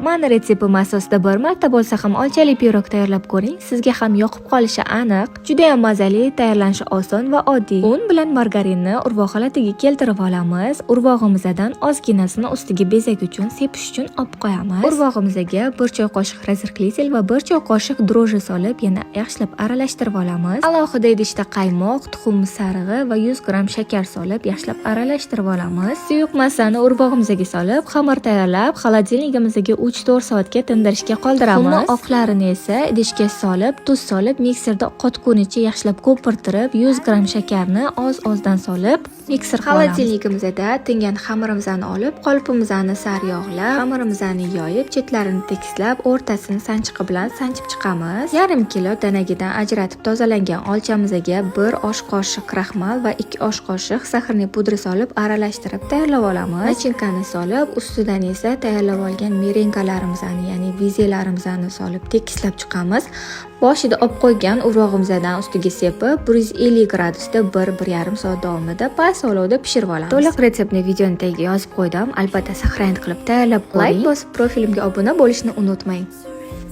Mani retseptim asosida bir marta bo'lsa ham olchali pirog tayyorlab ko'ring. Sizga ham yoqib qolishi aniq. Juda ham mazali, tayyorlanishi oson va oddiy. Un bilan margarinni urvoq holatiga keltirib olamiz. Urvog'imizdan ozginasini ustiga bezak uchun sepish uchun olib qo'yamiz. Urvog'imizga 1 choy qoshiq razirklisel va 1 choy qoshiq droji solib, yana yaxshilab aralashtirib olamiz. Alohida idishda qaymoq, tuxum sarig'i va 100 gram shakar solib, yaxshilab aralashtirib olamiz. Suyuq massani urvog'imizga solib, xamir tayyorlab, xolodilnigimizga 3-4 soatga tindirishga qoldiramiz. Tuxumni oqlarini esa idishga solib, tuz solib, mikserda qotgunicha yaxshilab ko'pirtirib, 100 gram shakarni oz-ozdan solib, mikser qilamiz. Xolodilnigimizda tingan xamirimizni olib, qolipimizni sariyog'lab, xamirimizni yoyib, chetlarini tekislab, o'rtasini sanchiqi bilan sanchib chiqamiz. Yarim kilo danagidan ajratib tozalangan olchamizga 1 osh qoshiq kraxmal va 2 osh qoshiq saxarli pudra solib, aralashtirib tayyorlab olamiz. Nachinkani solib, ustidan esa tayyorlab olgan merengalarimizni, ya'ni bizelarimizni solib tekislab chiqamiz. Boshida olib qo'ygan urvog'imizdan ustiga sepib, 150 gradusda 1-1,5 soat davomida past olovda pishirib olamiz. To'liq retseptni videoning tagiga yozib qo'ydim. Albatta saqlanib qilib tayyorlab ko'ring. Like bosib, profilimga obuna bo'lishni unutmang.